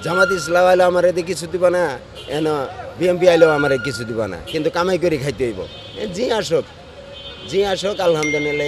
জামাত ইসলাম আইলেও আমার এদিকে কিছু দিব না, এন বিএমপি আইলেও আমার কিছু দিব না, কিন্তু কামাই করে খাইতে হইব। জি আসুক আলহামদুলিল্লাহ।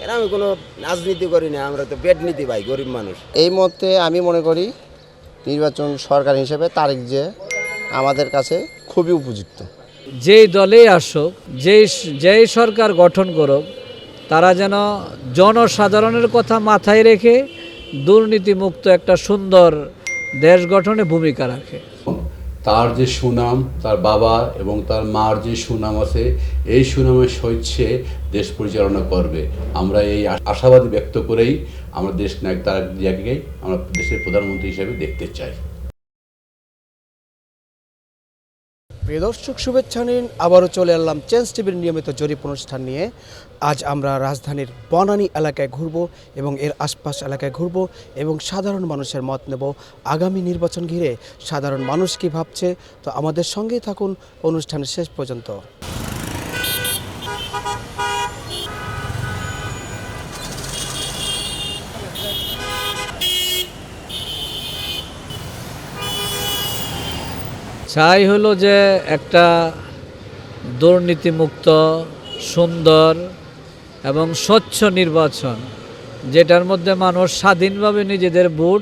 এরা আমি কোনো রাজনীতি করি না, আমরা তো পেট নীতি ভাই, গরিব মানুষ। এই মুহূর্তে আমি মনে করি নির্বাচন সরকার হিসেবে তারেক যে আমাদের কাছে খুবই উপযুক্ত। যেই দলেই আসুক, যেই সরকার গঠন করুক, তারা যেন জনসাধারণের কথা মাথায় রেখে দুর্নীতিমুক্ত একটা সুন্দর দেশ গঠনে ভূমিকা রাখে। তার যে সুনাম, তার বাবা এবং তার মার যে সুনাম আছে, এই সুনামের সহিত সে দেশ পরিচালনা করবে। আমরা এই আশাবাদী ব্যক্ত করেই আমরা দেশ নায়ক তারেক জিয়াকে আমরা দেশের প্রধানমন্ত্রী হিসেবে দেখতে চাই। প্রিয় দর্শক, শুভেচ্ছা নিন। আবারও চলে এলাম চেঞ্জ টিভির নিয়মিত জরিপ অনুষ্ঠান নিয়ে। আজ আমরা রাজধানীর বনানী এলাকায় ঘুরব এবং এর আশপাশ এলাকায় ঘুরব এবং সাধারণ মানুষের মত নেব আগামী নির্বাচন ঘিরে সাধারণ মানুষ কী ভাবছে। তো আমাদের সঙ্গেই থাকুন অনুষ্ঠানের শেষ পর্যন্ত। চাই হলো যে একটা দুর্নীতিমুক্ত, সুন্দর এবং স্বচ্ছ নির্বাচন, যেটার মধ্যে মানুষ স্বাধীনভাবে নিজেদের ভোট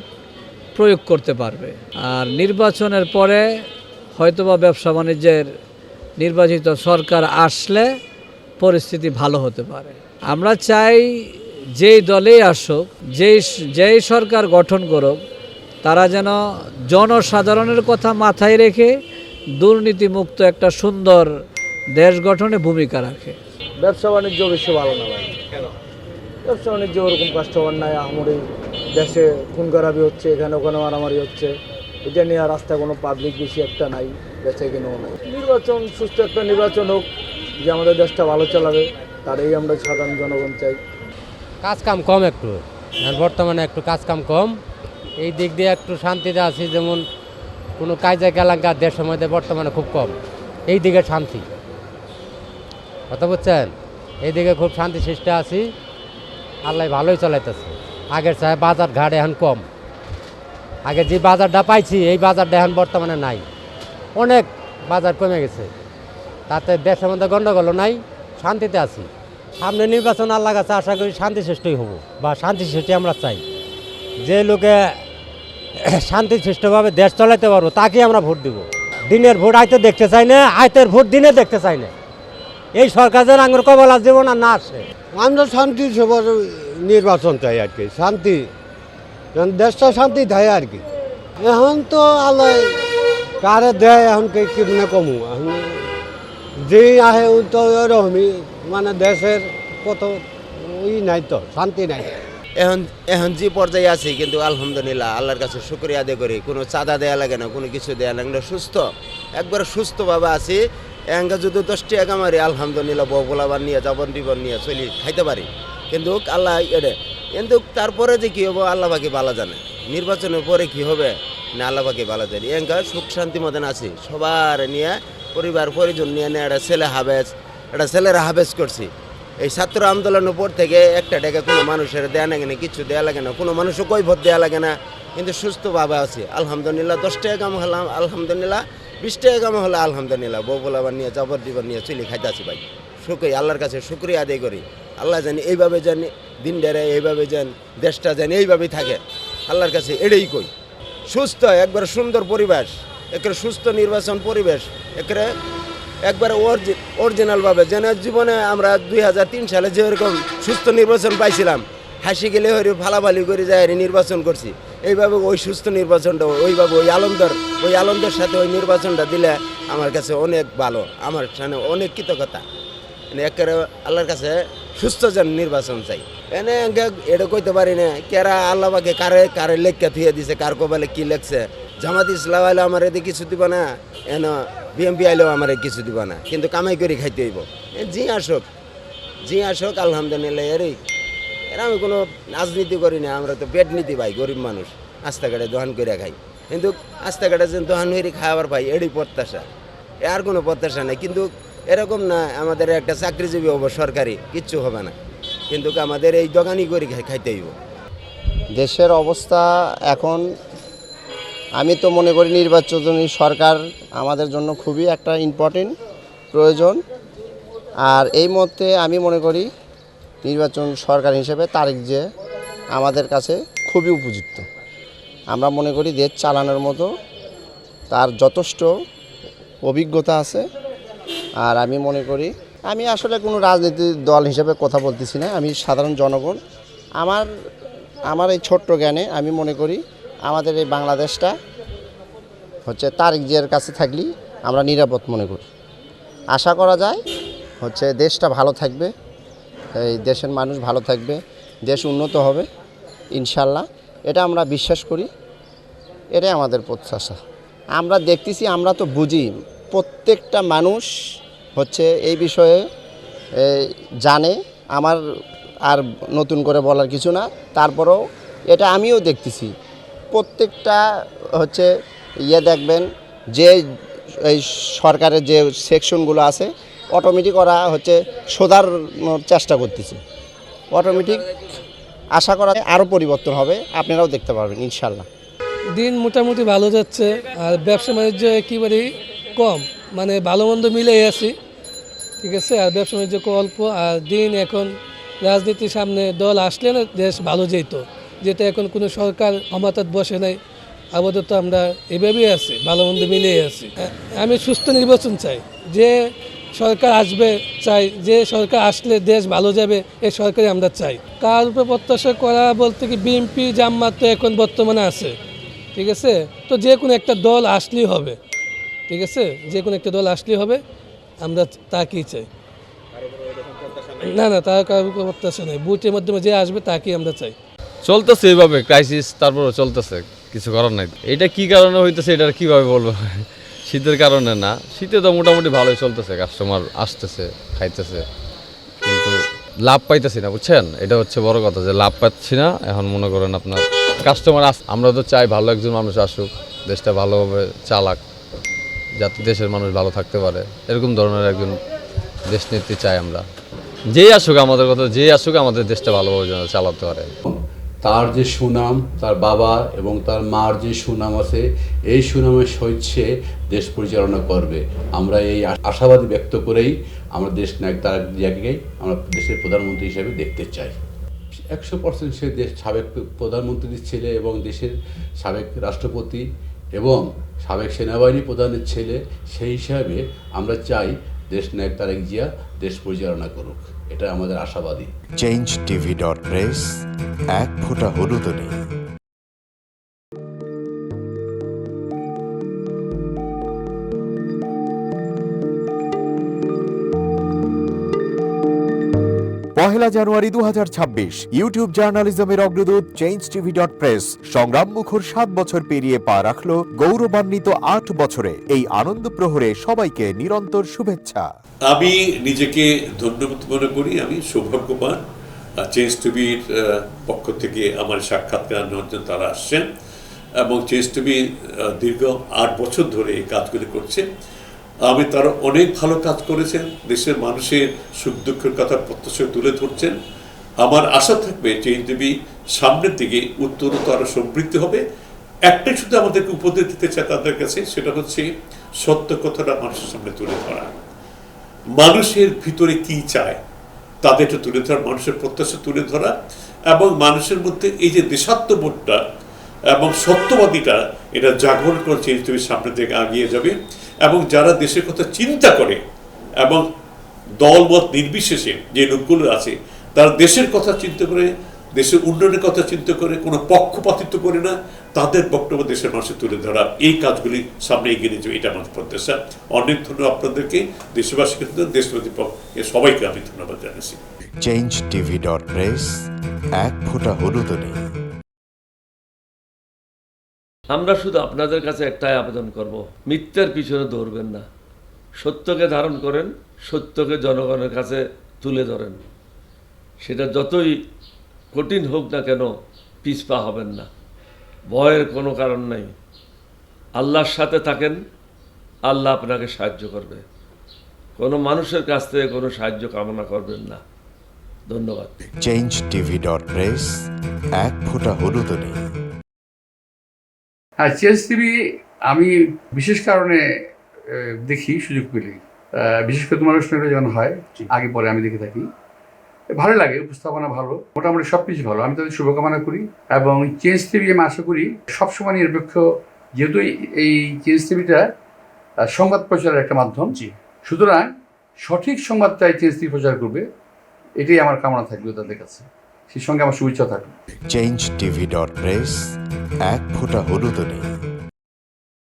প্রয়োগ করতে পারবে। আর নির্বাচনের পরে হয়তোবা ব্যবসা বাণিজ্যের নির্বাচিত সরকার আসলে পরিস্থিতি ভালো হতে পারে। আমরা চাই যেই দলেই আসুক, যেই সরকার গঠন করুক, তারা যেন জনসাধারণের কথা মাথায় রেখে দুর্নীতিমুক্ত একটা সুন্দর দেশ গঠনে ভূমিকা রাখে। ব্যবসা বাণিজ্য বেশি ভালো না ভাই। কেন? ব্যবসা বাণিজ্য ওরকম কাস্টমার নাই, আমারই দেশে খুন খারাপি হচ্ছে, এখানে ওখানে মারামারি হচ্ছে, এটা নিয়ে রাস্তায় কোনো পাবলিক বেশি একটা নাই, বেচে কিনেও নাই। নির্বাচন, সুস্থ একটা নির্বাচন হোক যে আমাদের দেশটা ভালো চালাবে, তারই আমরা সাধারণ জনগণ চাই। কাজ কাম কম একটু, বর্তমানে একটু কাজ কাম কম, এই দিক দিয়ে একটু শান্তিতে আছি। যেমন কোনো কাজে কেলাঙ্কা দেশের মধ্যে বর্তমানে খুব কম, এই দিকে শান্তি, কথা বুঝছেন, এই দিকে খুব শান্তি সৃষ্টি আছি। আল্লাহ ভালোই চালাইতেছে। আগের চাই বাজার ঘাট এখন কম, আগে যে বাজারটা পাইছি এই বাজারটা এখন বর্তমানে নাই, অনেক বাজার কমে গেছে। তাতে দেশের মধ্যে গণ্ডগোল নাই, শান্তিতে আছি। সামনে নির্বাচন আল্লাহ কাছে আশা করি শান্তি সৃষ্টিই হবো, বা শান্তি সৃষ্টি আমরা চাই। যে লোকে শান্তি সৃষ্টভাবে দেশ চালাইতে পারবো তাকে আমরা ভোট দিব। দিনের ভোট আইতে দেখতে চাই না, আইতের ভোট দিনে দেখতে চাই না। এই সরকারের আঙুর কবলা জীবন আর না আসে। আমরা শান্তি সবার নির্বাচন চাই আর কি, শান্তি, দেশটা শান্তি দেয় আর কি। এখন তো আল্লাহ কারে দেয়, এখন কেমনে কমু, এখন যেই আহে তো ওরকমই, মানে দেশের কত নাই, তো শান্তি নাই। এখন যে পর্যায়ে আছি, কিন্তু আলহামদুলিল্লাহ আল্লাহর কাছে শুকরিয়া আদায় করি। কোনো চাঁদা দেওয়া লাগে না, কোনো কিছু দেওয়া লাগে না, সুস্থ, একবারে সুস্থভাবে আছি। এঙ্গা যদি 10 টাকা মারি আলহামদুলিল্লাহ বউগুলাবার নিয়ে যাবন জীবন নিয়ে চলি খাইতে পারি। কিন্তু আল্লাহ কিন্তু তারপরে যে কী হবো আল্লাহ বাকি ভালো জানে। নির্বাচনের পরে কি হবে না আল্লাহ বাকি ভালো জানি। এঙ্গা সুখ শান্তি মতন আছি, সবার নিয়ে পরিবার পরিজন নিয়ে একটা ছেলেরা হাবেজ করছি। এই ছাত্র আন্দোলনের পর থেকে একটা টাকা কোনো মানুষের দেয়া লাগে না, কিছু দেওয়া লাগে না, কোনো মানুষও কৈফত দেওয়া লাগে না, কিন্তু সুস্থভাবে আছি আলহামদুলিল্লাহ। 10 টাকা কাম হলাম আলহামদুলিল্লাহ, 20 টাকা কাম হলে আলহামদুলিল্লাহ বউগুলাবার নিয়ে যাবর জীবন নিয়ে চলি খাইতে আছি ভাই। আল্লাহর কাছে শুকরিয়া আদায় করি। আল্লাহ জানি এইভাবে যেন দিন ডেরে, এইভাবে যেন দেশটা যেন এইভাবেই থাকে, আল্লাহর কাছে এটাই কই। সুস্থ একবার সুন্দর পরিবেশ, একবারে সুস্থ নির্বাচন পরিবেশ, একবারে অরিজিনালভাবে যেন জীবনে আমরা 2003 সালে যেরকম সুস্থ নির্বাচন পাইছিলাম, হাসি গেলে হয়ে ফালাফালি করে যায় নির্বাচন করছি, এইভাবে ওই সুস্থ নির্বাচনটা ওইভাবে ওই আনন্দের সাথে ওই নির্বাচনটা দিলে আমার কাছে অনেক ভালো, আমার সামনে অনেক কৃতজ্ঞতা। একেবারে আল্লাহর কাছে সুস্থ যেন নির্বাচন চাই। এটা কইতে পারি না কেরা আল্লাহকে কারে লেখা থুয়ে দিছে, কার কপালে কি লেখছে। জামাত ইসলাম আইলে আমার এদিকে কিছু দিব না, এন বিএমপি আইলেও আমার কিছু দিব না, কিন্তু কামাই করে খাইতে হইব। জি আসুক আলহামদুলিল্লাহ। এরা আমি কোনো রাজনীতি করি না, আমরা তো পেট নীতি ভাই, গরিব মানুষ, রাস্তাঘাটে দোকান করে খাই, কিন্তু রাস্তাঘাটে যেন দোকান হয়ে খাওয়ার পাই এটাই প্রত্যাশা, আর কোনো প্রত্যাশা নেই। কিন্তু এরকম না আমাদের একটা চাকরিজীবী হবো, সরকারি কিচ্ছু হবে না, কিন্তু আমাদের এই দোকানই করে খাইতে হইব। দেশের অবস্থা এখন আমি তো মনে করি নির্বাচনী সরকার আমাদের জন্য খুবই একটা ইম্পর্টেন্ট প্রয়োজন। আর এই মধ্যে আমি মনে করি নির্বাচন সরকার হিসেবে তারেক জিয়া আমাদের কাছে খুবই উপযুক্ত। আমরা মনে করি দেশ চালানোর মতো তার যথেষ্ট অভিজ্ঞতা আছে। আর আমি মনে করি, আমি আসলে কোনো রাজনীতির দল হিসেবে কথা বলতেছি না, আমি সাধারণ জনগণ। আমার এই ছোট্ট জ্ঞানে আমি মনে করি আমাদের এই বাংলাদেশটা হচ্ছে তারেক জিয়ার কাছে থাকলেই আমরা নিরাপদ মনে করি। আশা করা যায় হচ্ছে দেশটা ভালো থাকবে, এই দেশের মানুষ ভালো থাকবে, দেশ উন্নত হবে ইনশাল্লাহ, এটা আমরা বিশ্বাস করি। এটাই আমাদের প্রত্যাশা। আমরা দেখতেছি, আমরা তো বুঝি, প্রত্যেকটা মানুষ হচ্ছে এই বিষয়ে জানে। আমার আর নতুন করে বলার কিছু না। তারপরেও এটা আমিও দেখতেছি, প্রত্যেকটা হচ্ছে দেখবেন যে এই সরকারের যে সেকশনগুলো আছে অটোমেটিক ওরা হচ্ছে শোধানোর চেষ্টা করতেছে। অটোমেটিক আশা করা আরও পরিবর্তন হবে, আপনারাও দেখতে পারবেন ইনশাল্লাহ। দিন মোটামুটি ভালো যাচ্ছে, আর ব্যবসা বাণিজ্য একেবারেই কম, মানে ভালো মন্দ মিলেই আছি, ঠিক আছে। আর ব্যবসা বাণিজ্য অল্প, আর দিন এখন রাজনীতির সামনে দল আসলে না দেশ ভালো যেত, যেটা এখন কোনো সরকার ক্ষমতায় বসে নাই। আপাতত আমরা এভাবেই আছি, ভালো মন্দ মিলেই আছি। আমি সুস্থ নির্বাচন চাই, যে সরকার আসবে চাই, যে সরকার আসলে দেশ ভালো যাবে এই সরকারই আমরা চাই। কার উপরে প্রত্যাশা করা বলতে কি, বিএনপি জামাত তো এখন বর্তমানে আছে, ঠিক আছে। তো যে কোনো একটা দল আসলেই হবে, ঠিক আছে, যে কোনো একটা দল আসলেই হবে, আমরা তাকেই চাই। না না, তার কারোর উপর প্রত্যাশা নেই, বুথের মাধ্যমে যে আসবে তাকেই আমরা চাই। চলতেছে এইভাবে ক্রাইসিস, তারপরে চলতেছে, কিছু করার নাই। এটা কি কারণে হইতেছে এটা কিভাবে বলবো? শীতের কারণে না, শীতে তো মোটামুটি ভালোই চলতেছে, কাস্টমার আসতেছে, খাইতেছে, কিন্তু লাভ পাইতেছি না, বুঝছেন? এটা হচ্ছে বড় কথা, যে লাভ পাচ্ছি না। এখন মনে করেন আপনার কাস্টমার আমরা তো চাই ভালো একজন মানুষ আসুক, দেশটা ভালোভাবে চালাক, যাতে দেশের মানুষ ভালো থাকতে পারে, এরকম ধরনের একজন দেশ নেত্রী চাই আমরা। যেই আসুক আমাদের কথা, যেই আসুক আমাদের দেশটা ভালোভাবে যেন চালাতে পারে। তার যে সুনাম, তার বাবা এবং তার মার যে সুনাম আছে, এই সুনামের সহিত সে দেশ পরিচালনা করবে। আমরা এই আশাবাদী ব্যক্ত করেই আমরা দেশ নায়ক তারেক জিয়াকে আমরা দেশের প্রধানমন্ত্রী হিসেবে দেখতে চাই। 100% সে দেশ সাবেক প্রধানমন্ত্রীর ছেলে এবং দেশের সাবেক রাষ্ট্রপতি এবং সাবেক সেনাবাহিনী প্রধানের ছেলে, সেই হিসাবে আমরা চাই দেশ নায়ক তারেক জিয়া দেশ পরিচালনা করুক। এটা আমাদের আশাবাদী। changetv.press এক ফোঁটা হলুদও নেই। পহেলা জানুয়ারি 2026 ইউটিউব জার্নালিজমের অগ্রদূত changetv.press সংগ্রাম মুখর 7 বছর পেরিয়ে পা রাখলো গৌরবান্বিত 8 বছরে। এই আনন্দ প্রহরে সবাইকে নিরন্তর শুভেচ্ছা। আমি নিজেকে ধন্যবাদ মনে করি, আমি সৌভাগ্যবান। চেঞ্জ টিভির পক্ষ থেকে আমার সাক্ষাৎকার নেওয়ার জন্য তারা আসছেন, এবং চেঞ্জ টিভি দীর্ঘ 8 বছর ধরে এই কাজগুলি করছে। আমি তারা অনেক ভালো কাজ করেছেন, দেশের মানুষের সুখ দুঃখের কথা প্রত্যক্ষ তুলে ধরছেন। আমার আশা থাকবে চেঞ্জ টিভি সামনের দিকে উত্তরোত্তর আরও সমৃদ্ধ হবে। একটাই শুধু আমাদেরকে উপদেশ দিতে চায় তাদের কাছে, সেটা হচ্ছে সত্য কথাটা মানুষের সামনে তুলে ধরা, মানুষের ভিতরে কি চায় তাদেরটা তুলে ধরা, মানুষের প্রত্যাশা তুলে ধরা, এবং মানুষের মধ্যে এই যে দেশাত্মবোধটা এবং সত্যবাদীটা, এটা জাগরণ করে চেঞ্জ টিভির সামনের দিকে এগিয়ে যাবে। এবং যারা দেশের কথা চিন্তা করে এবং দলমত নির্বিশেষে যে লোকগুলো আছে, তারা দেশের কথা চিন্তা করে, দেশের উন্নয়নের কথা চিন্তা করে, কোনো পক্ষপাতিত্ব করে না, তাদের বক্তব্য দেশের মানুষে তুলে ধরা, এই কাজগুলি সামনে এগিয়ে নিয়ে যাবে, এটা আমাদের প্রত্যাশা। অনেক ধন্যবাদ আপনাদেরকে, দেশবাসীকে, দেশবাসী সবাইকে আমি ধন্যবাদ জানাচ্ছি। changetv.press এক ফোঁটা হলুদও নেই। আমরা শুধু আপনাদের কাছে একটাই আবেদন করব, মিথ্যার পিছনে দৌড়বেন না, সত্যকে ধারণ করেন, সত্যকে জনগণের কাছে তুলে ধরেন। সেটা যতই কঠিন হোক না কেন, পিছপা হবেন না, ভয়ের কোনো কারণ নাই। আল্লাহর সাথে থাকেন, আল্লাহ আপনাকে সাহায্য করবে। কোনো মানুষের কাছ থেকে কোনো সাহায্য কামনা করবেন না। ধন্যবাদ। changetv.press এক ফোঁটা হলুদও নেই। হ্যাঁ, চেঞ্জ টিভি আমি বিশেষ কারণে দেখি সুযোগ পেলে, বিশেষ করে তোমার অনুষ্ঠানটা যখন হয় আগে পরে আমি দেখে থাকি, ভালো লাগে, উপস্থাপনা ভালো, মোটামুটি সব কিছু ভালো। আমি তাদের শুভকামনা করি এবং চেঞ্জ টিভি আমি আশা করি সবসময় নিরপেক্ষ, যেহেতু এই চেঞ্জ টিভিটা সংবাদ প্রচারের একটা মাধ্যম, সুতরাং সঠিক সংবাদটাই চেঞ্জ টিভি প্রচার করবে, এটাই আমার কামনা থাকবে তাদের কাছে, সেই সঙ্গে আমার শুভেচ্ছা থাকবে। changeTV.press, এক ফোঁটা হলুদও নেই।